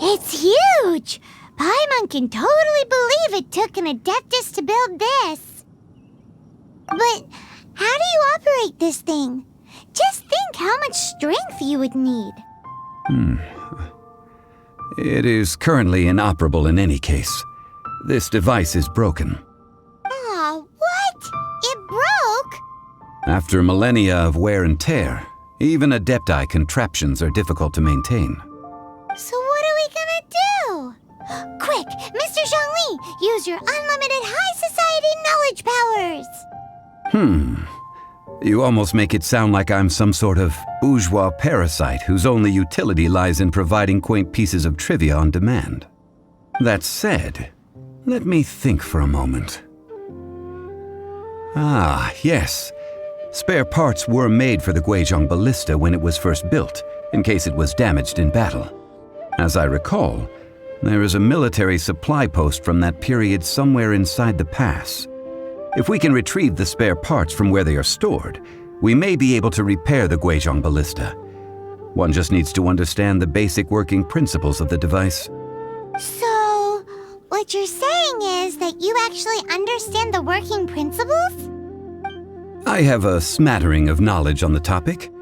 It's huge! Paimon can totally believe it took an Adeptus to build this. But how do you operate this thing? Just think how much strength you would need. It is currently inoperable in any case. This device is broken. Aw, what? It broke? After millennia of wear and tear, even Adepti contraptions are difficult to maintain. So what are we gonna do? Quick, Mr. Zhongli, use your unlimited high society knowledge powers! You almost make it sound like I'm some sort of bourgeois parasite whose only utility lies in providing quaint pieces of trivia on demand. That said, let me think for a moment. Ah, yes. Spare parts were made for the Guizhong Ballista when it was first built, in case it was damaged in battle. As I recall, there is a military supply post from that period somewhere inside the pass. If we can retrieve the spare parts from where they are stored, we may be able to repair the Guizhong Ballista. One just needs to understand the basic working principles of the device. So, what you're saying is that you actually understand the working principles? I have a smattering of knowledge on the topic.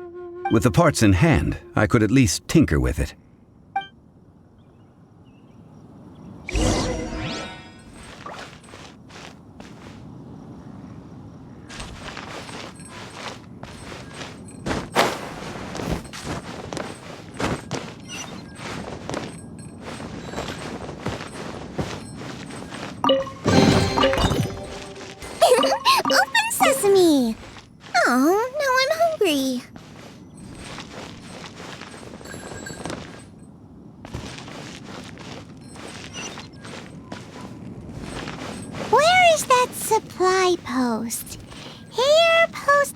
With the parts in hand, I could at least tinker with it. Open sesame! Oh, now I'm hungry. Where is that supply post? Here, post...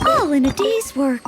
All in a day's work.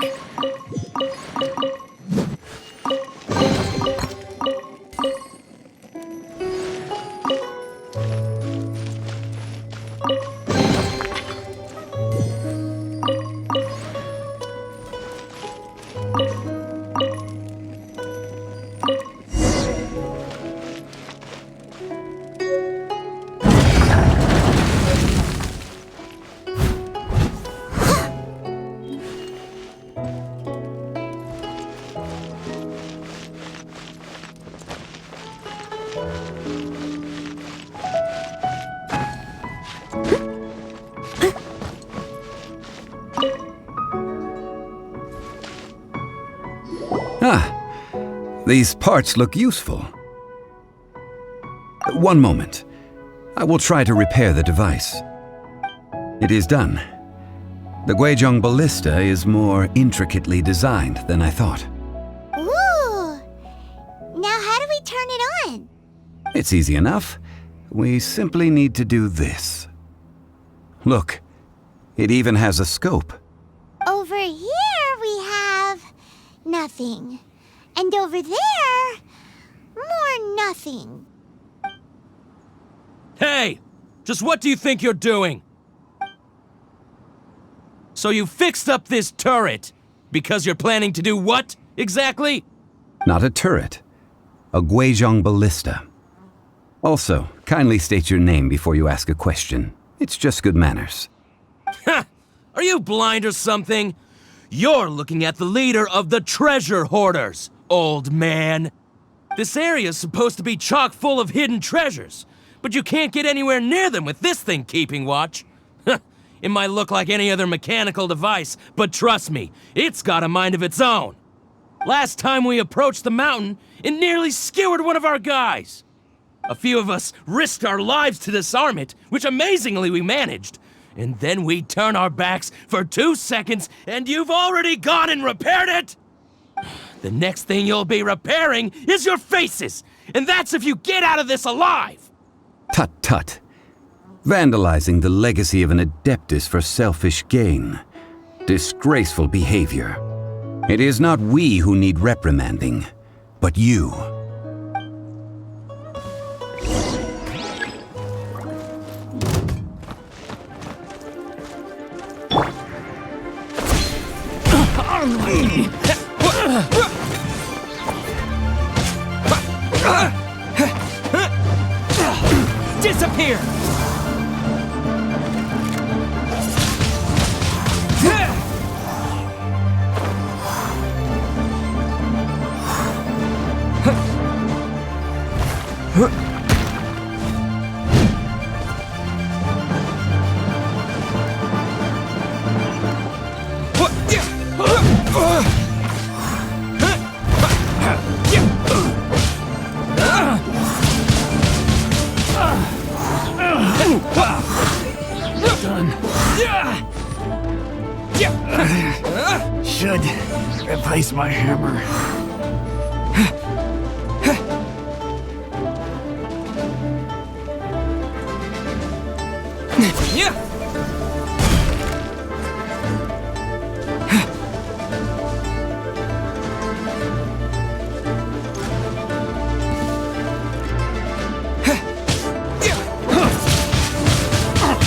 These parts look useful. One moment. I will try to repair the device. It is done. The Guizhong Ballista is more intricately designed than I thought. Ooh! Now how do we turn it on? It's easy enough. We simply need to do this. Look, it even has a scope. Over here we have nothing. And over there, more nothing. Hey! Just what do you think you're doing? So you fixed up this turret because you're planning to do what, exactly? Not a turret. A Guizhong ballista. Also, kindly state your name before you ask a question. It's just good manners. Ha! Are you blind or something? You're looking at the leader of the treasure hoarders, old man. This area's supposed to be chock full of hidden treasures, but you can't get anywhere near them with this thing keeping watch. It might look like any other mechanical device, but trust me, it's got a mind of its own. Last time we approached the mountain, it nearly skewered one of our guys. A few of us risked our lives to disarm it, which amazingly we managed. And then we turn our backs for 2 seconds, and you've already gone and repaired it! The next thing you'll be repairing is your faces, and that's if you get out of this alive! Tut tut. Vandalizing the legacy of an adeptus for selfish gain. Disgraceful behavior. It is not we who need reprimanding, but you. Disappear! Should replace my hammer.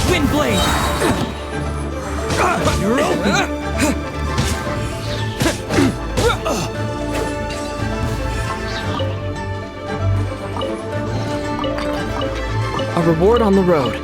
Wind blade! You're open! A reward on the road.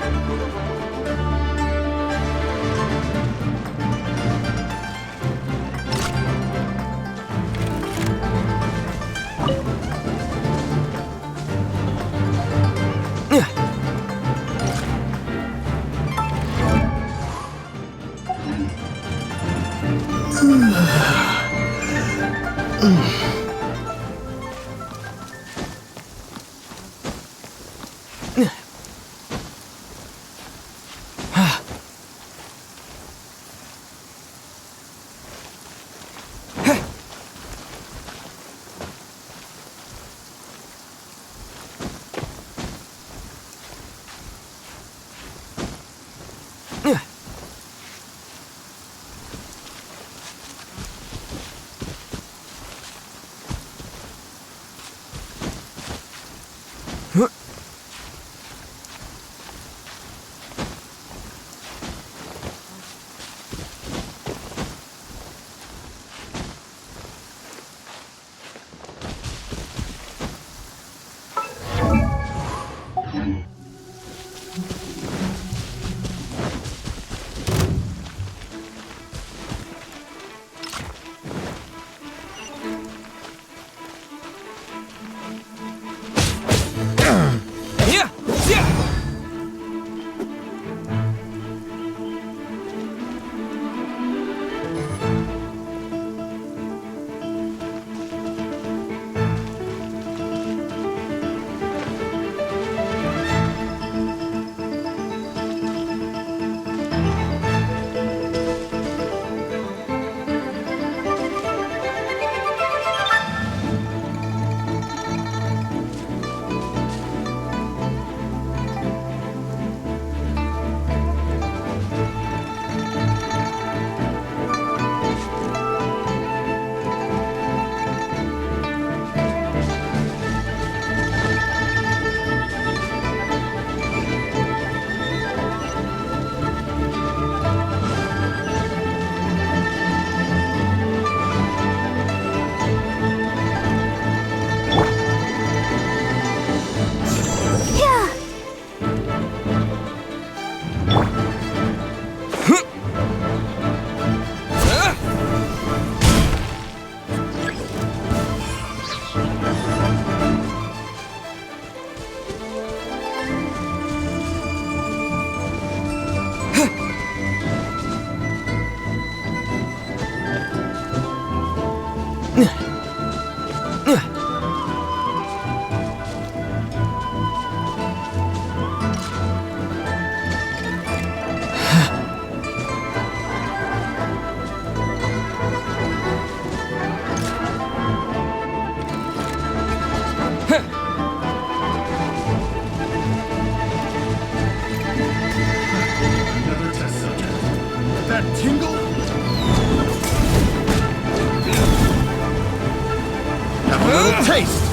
taste!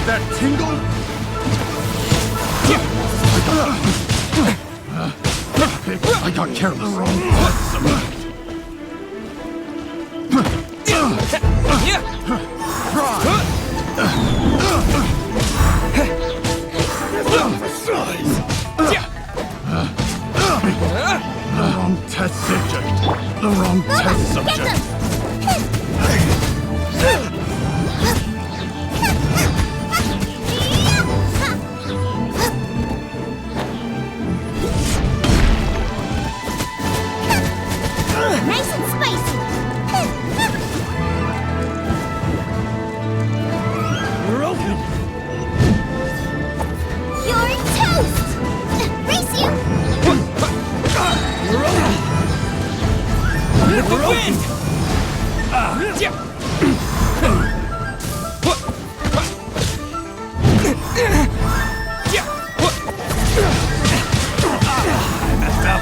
That tingle? I got careless. The wrong test subject. The wrong test subject. Nice and spicy. You're open. You're toast. Race you. You're open. With the wind! I messed up.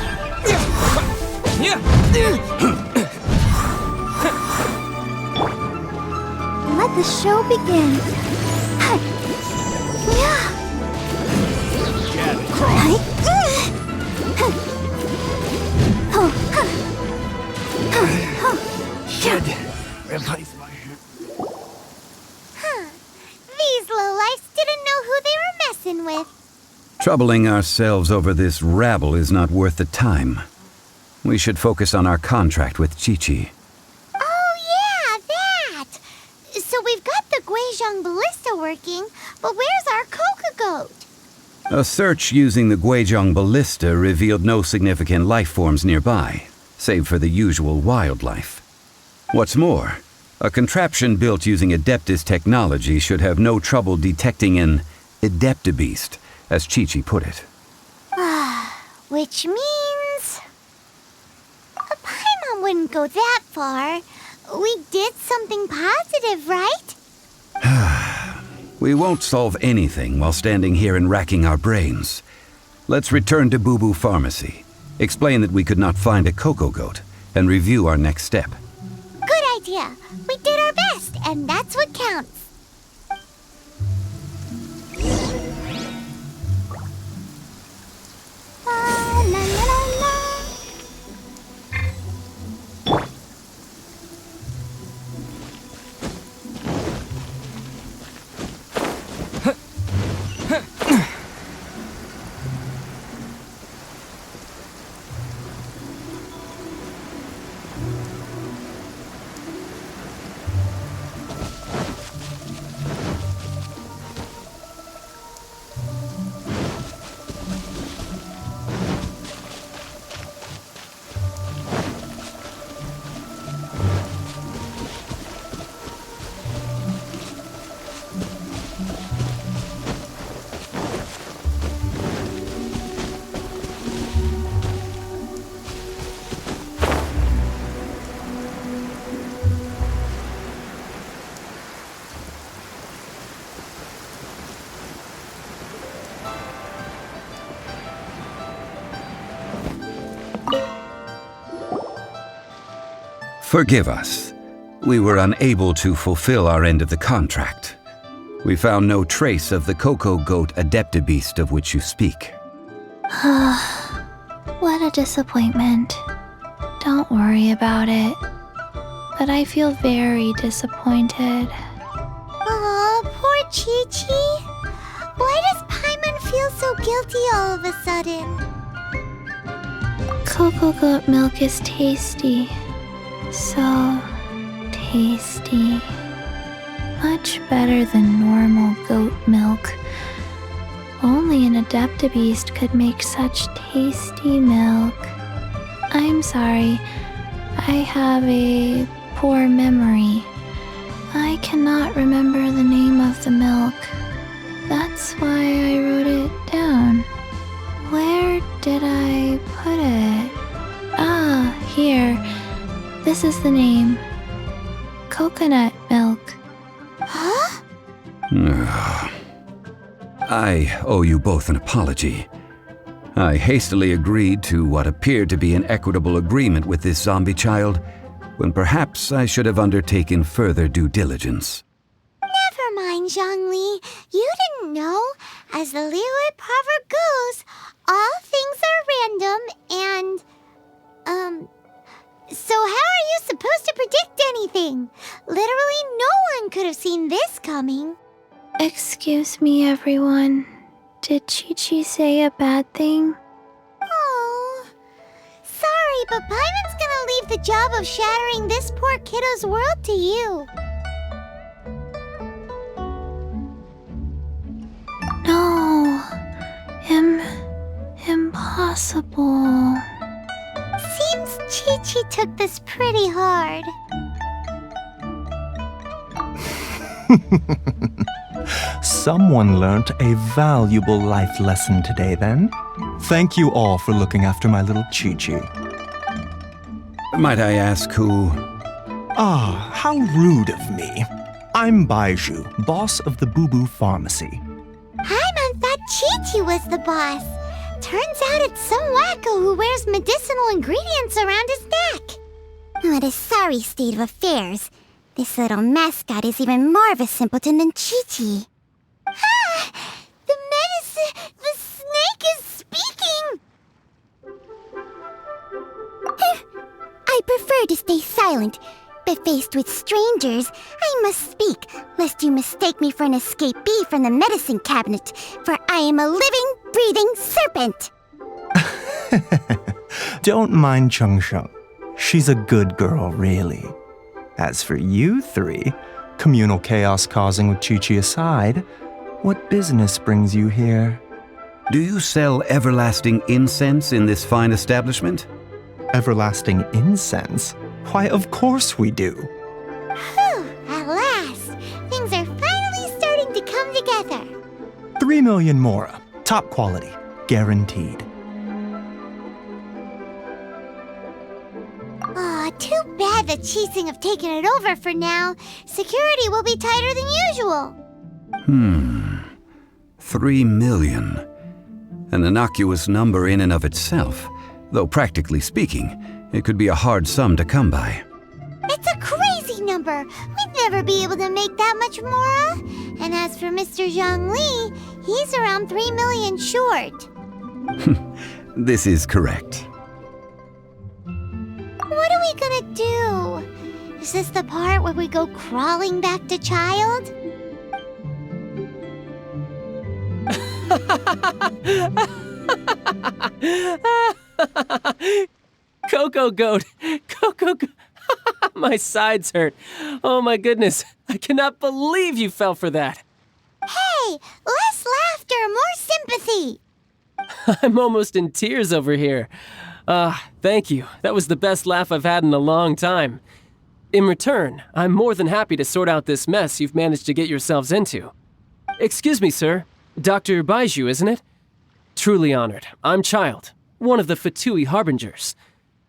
Let the show begin. Should replace my hammer. These lowlifes didn't know who they were messing with. Troubling ourselves over this rabble is not worth the time. We should focus on our contract with Chi-Chi. Oh yeah, that! So we've got the Guizhong ballista working, but where's our Coca goat? A search using the Guizhong ballista revealed no significant life forms nearby, save for the usual wildlife. What's more, a contraption built using Adeptus technology should have no trouble detecting an Adeptabeast, as Chi-Chi put it. Which means... Paimon wouldn't go that far. We did something positive, right? We won't solve anything while standing here and racking our brains. Let's return to Boo Boo Pharmacy, explain that we could not find a Coco Goat, and review our next step. Good idea. We did our best, and that's what counts. La la la la. Forgive us. We were unable to fulfill our end of the contract. We found no trace of the Coco Goat Adeptabeast of which you speak. What a disappointment. Don't worry about it. But I feel very disappointed. Aw, poor Chi-Chi. Why does Paimon feel so guilty all of a sudden? Coco goat milk is tasty. So tasty. Much better than normal goat milk. Only an Adeptabeast could make such tasty milk. I'm sorry. I have a poor memory. I cannot remember the name of the milk. That's why I wrote it down. Where did I put it? Ah, here. This is the name. Coconut milk. Huh? I owe you both an apology. I hastily agreed to what appeared to be an equitable agreement with this zombie child, when perhaps I should have undertaken further due diligence. Never know. As the Liyue proverb goes, all things are random and, so how are you supposed to predict anything? Literally no one could have seen this coming. Excuse me, everyone. Did Chi-Chi say a bad thing? Oh, sorry, but Paimon's gonna leave the job of shattering this poor kiddo's world to you. No. Impossible. Seems Chi-Chi took this pretty hard. Someone learnt a valuable life lesson today, then. Thank you all for looking after my little Chi-Chi. Might I ask who? Ah, how rude of me. I'm Baiju, boss of the Boo Boo Pharmacy. Paimon thought Chi-Chi was the boss. Turns out it's some wacko who wears medicinal ingredients around his neck. What a sorry state of affairs. This little mascot is even more of a simpleton than Chi-Chi. Ah! The snake is speaking! I prefer to stay silent, but faced with strangers, I must speak, lest you mistake me for an escapee from the medicine cabinet, for I am a living, breathing serpent! Don't mind Chung Sheng. She's a good girl, really. As for you three, communal chaos causing with Chi-Chi aside, what business brings you here? Do you sell everlasting incense in this fine establishment? Everlasting incense? Why, of course we do. Whew, at last. Things are finally starting to come together. 3 million mora. Top quality. Guaranteed. Aw, too bad the Chising have taken it over for now. Security will be tighter than usual. 3 million. An innocuous number in and of itself, though practically speaking, it could be a hard sum to come by. It's a crazy number. We'd never be able to make that much mora. And as for Mr. Zhongli, he's around 3 million short. This is correct. What are we gonna do? Is this the part where we go crawling back to child? Coco Goat! Coco Goat! My sides hurt. Oh my goodness. I cannot believe you fell for that. Hey, less laughter, more sympathy. I'm almost in tears over here. Thank you. That was the best laugh I've had in a long time. In return, I'm more than happy to sort out this mess you've managed to get yourselves into. Excuse me, sir. Dr. Baiju, isn't it? Truly honored. I'm Child, one of the Fatui Harbingers.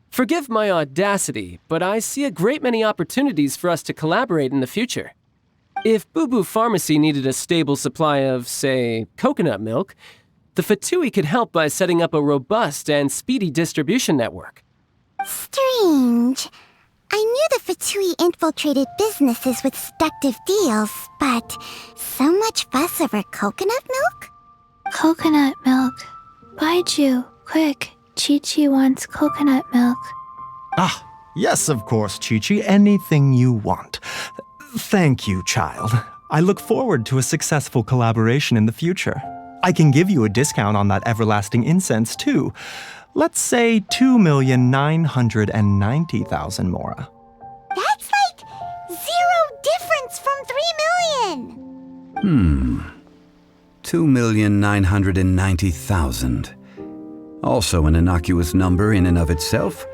Forgive my audacity, but I see a great many opportunities for us to collaborate in the future. If Boo Boo Pharmacy needed a stable supply of, say, coconut milk, the Fatui could help by setting up a robust and speedy distribution network. Strange. I knew the Fatui infiltrated businesses with seductive deals, but so much fuss over coconut milk? Coconut milk. Baiju, quick. Chi-Chi wants coconut milk. Ah, yes, of course, Chi-Chi. Anything you want. Thank you, Child. I look forward to a successful collaboration in the future. I can give you a discount on that everlasting incense, too. Let's say 2,990,000 mora. That's like 0 difference from 3 million. 2,990,000. Also an innocuous number in and of itself,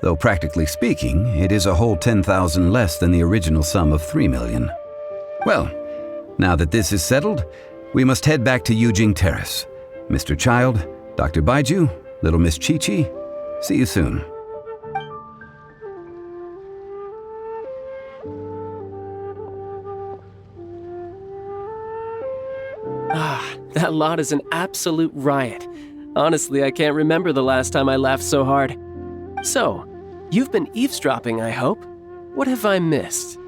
though practically speaking, it is a whole 10,000 less than the original sum of 3 million. Well, now that this is settled, we must head back to Yujing Terrace. Mr. Child, Dr. Baiju, little Miss Chi-Chi, see you soon. That lot is an absolute riot. Honestly, I can't remember the last time I laughed so hard. So, you've been eavesdropping, I hope? What have I missed?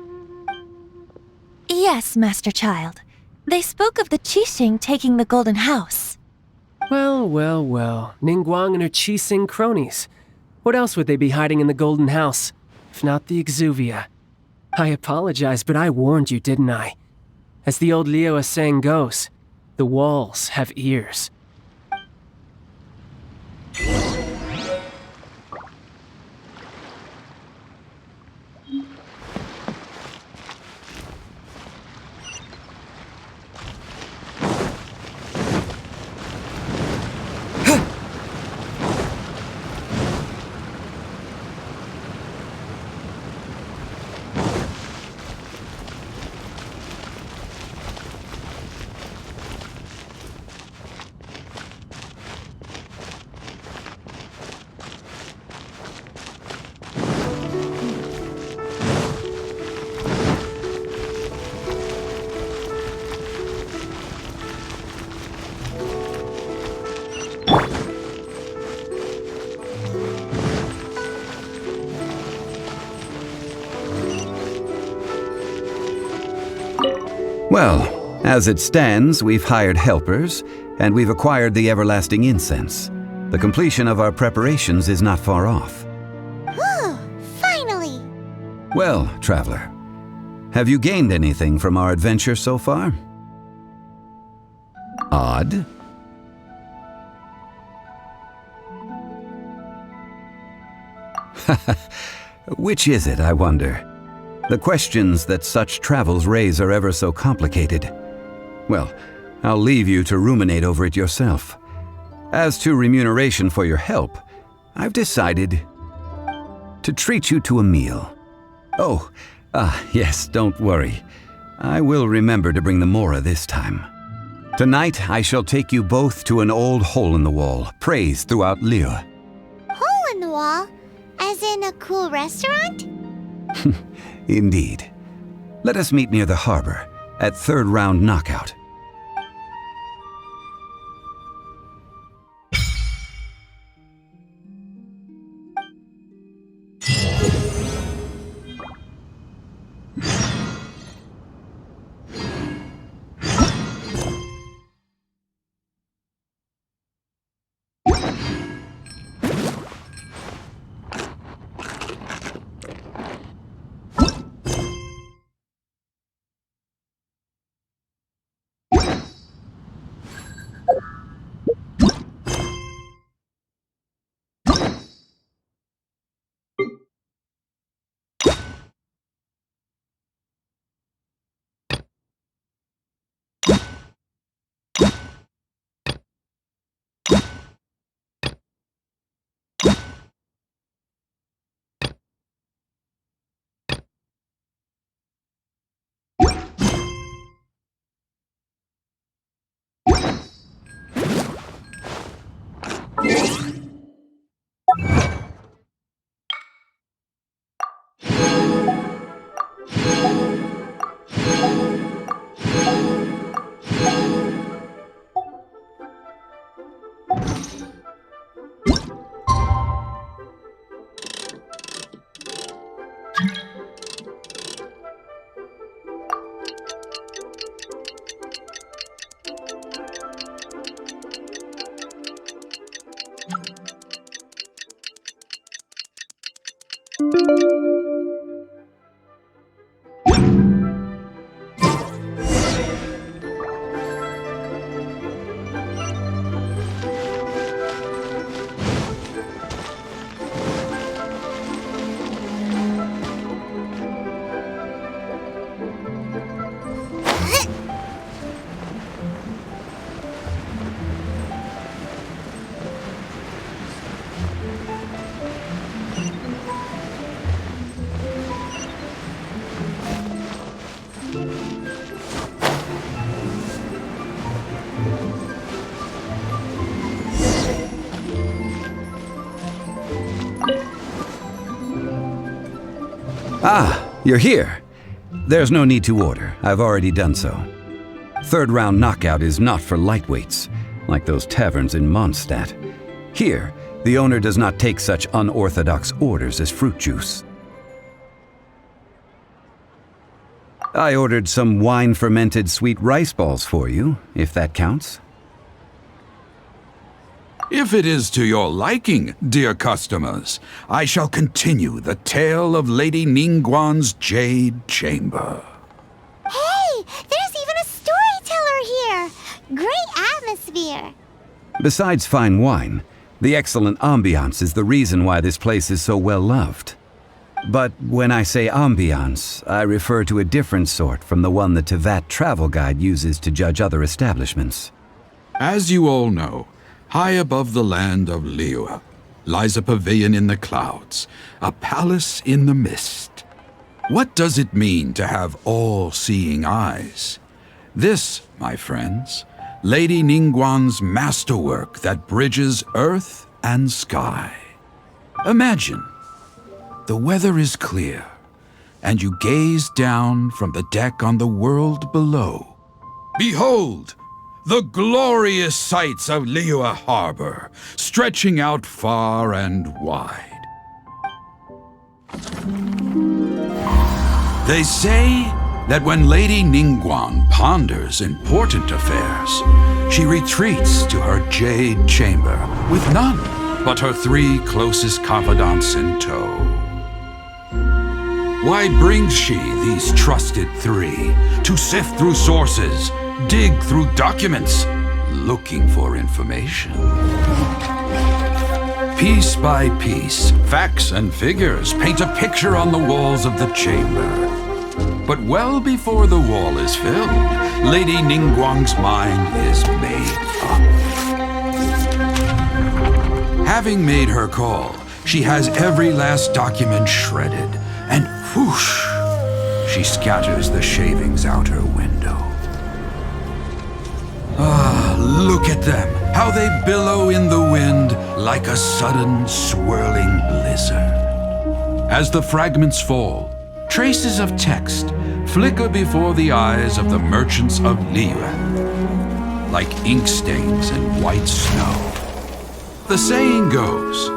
Yes, Master Child. They spoke of the Qixing taking the Golden House. Well, well, well. Ningguang and her Qixing cronies. What else would they be hiding in the Golden House, if not the Exuvia? I apologize, but I warned you, didn't I? As the old Liu saying goes, the walls have ears. Well, as it stands, we've hired helpers, and we've acquired the everlasting incense. The completion of our preparations is not far off. Whew, finally! Well, traveler, have you gained anything from our adventure so far? Odd. Which is it, I wonder? The questions that such travels raise are ever so complicated. Well, I'll leave you to ruminate over it yourself. As to remuneration for your help, I've decided to treat you to a meal. Oh, yes, don't worry. I will remember to bring the Mora this time. Tonight, I shall take you both to an old hole-in-the-wall, praised throughout Liu. Hole in the wall? As in a cool restaurant? Indeed. Let us meet near the harbor, at third round knockout. Ah, you're here. There's no need to order. I've already done so. Third round knockout is not for lightweights, like those taverns in Mondstadt. Here, the owner does not take such unorthodox orders as fruit juice. I ordered some wine-fermented sweet rice balls for you, if that counts. If it is to your liking, dear customers, I shall continue the tale of Lady Ningguang's Jade Chamber. Hey, there's even a storyteller here! Great atmosphere! Besides fine wine, the excellent ambiance is the reason why this place is so well loved. But when I say ambiance, I refer to a different sort from the one the Teyvat travel guide uses to judge other establishments. As you all know, high above the land of Liyue lies a pavilion in the clouds, a palace in the mist. What does it mean to have all-seeing eyes? This, my friends, Lady Ningguang's masterwork that bridges earth and sky. Imagine, the weather is clear, and you gaze down from the deck on the world below. Behold, the glorious sights of Liyue Harbor, stretching out far and wide. They say that when Lady Ningguang ponders important affairs, she retreats to her jade chamber with none but her 3 closest confidants in tow. Why brings she these trusted 3 to sift through sources, dig through documents, looking for information? Piece by piece, facts and figures paint a picture on the walls of the chamber. But well before the wall is filled, Lady Ningguang's mind is made up. Having made her call, she has every last document shredded, and whoosh, she scatters the shavings out her window. Ah, look at them, how they billow in the wind like a sudden swirling blizzard. As the fragments fall, traces of text flicker before the eyes of the merchants of Liyue, like ink stains in white snow. The saying goes,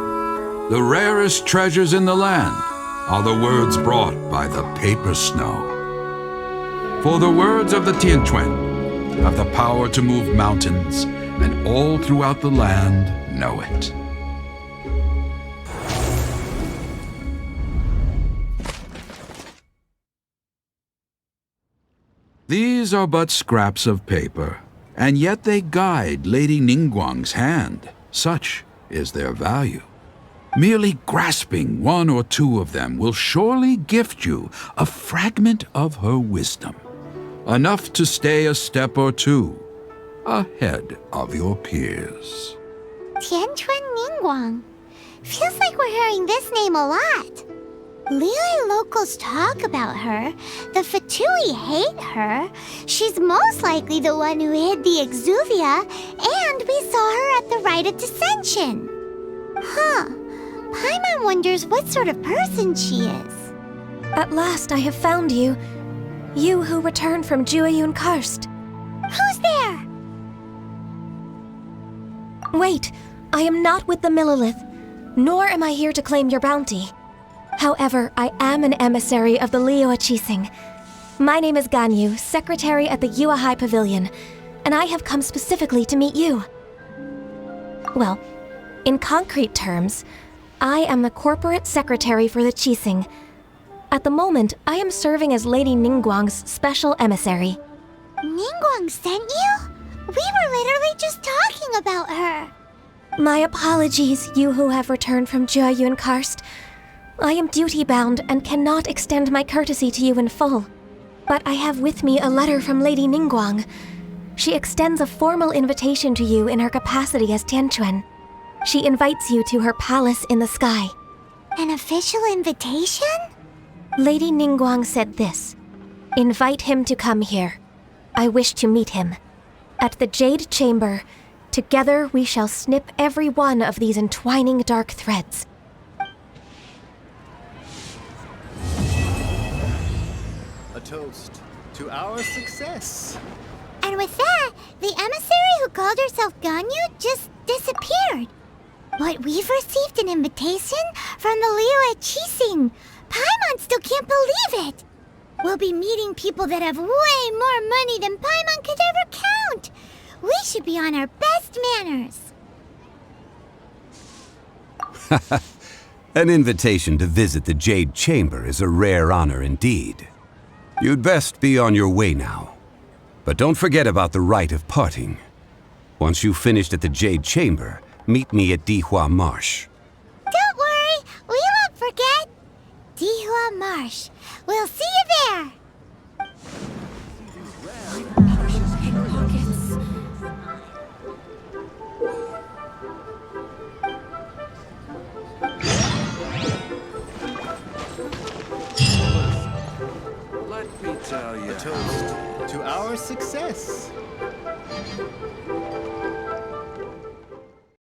the rarest treasures in the land are the words brought by the paper snow. For the words of the Tianquan have the power to move mountains, and all throughout the land know it. These are but scraps of paper, and yet they guide Lady Ningguang's hand. Such is their value. Merely grasping 1 or 2 of them will surely gift you a fragment of her wisdom, enough to stay a step or 2 ahead of your peers. Tianquan Ningguang. Feels like we're hearing this name a lot. Liyue locals talk about her. The Fatui hate her. She's most likely the one who hid the Exuvia, and we saw her at the Rite of Dissension. Huh. Paimon wonders what sort of person she is. At last I have found you. You who returned from Jueyun Karst. Who's there? Wait, I am not with the Millelith, nor am I here to claim your bounty. However, I am an emissary of the Liyue Qixing. My name is Ganyu, secretary at the Yuehai Pavilion, and I have come specifically to meet you. Well, in concrete terms, I am the corporate secretary for the Qixing. At the moment, I am serving as Lady Ningguang's special emissary. Ningguang sent you? We were literally just talking about her. My apologies, you who have returned from Jueyun Karst. I am duty-bound and cannot extend my courtesy to you in full. But I have with me a letter from Lady Ningguang. She extends a formal invitation to you in her capacity as Tianquan. She invites you to her palace in the sky. An official invitation? Lady Ningguang said this. Invite him to come here. I wish to meet him. At the Jade Chamber, together we shall snip every one of these entwining dark threads. A toast to our success. And with that, the emissary who called herself Ganyu just disappeared. But we've received an invitation from the Liyue Qixing. Paimon still can't believe it. We'll be meeting people that have way more money than Paimon could ever count. We should be on our best manners. An invitation to visit the Jade Chamber is a rare honor indeed. You'd best be on your way now. But don't forget about the rite of parting. Once you've finished at the Jade Chamber, meet me at Dihua Marsh. Don't worry, we won't forget. Dihua Marsh. We'll see you there. A toast to our success.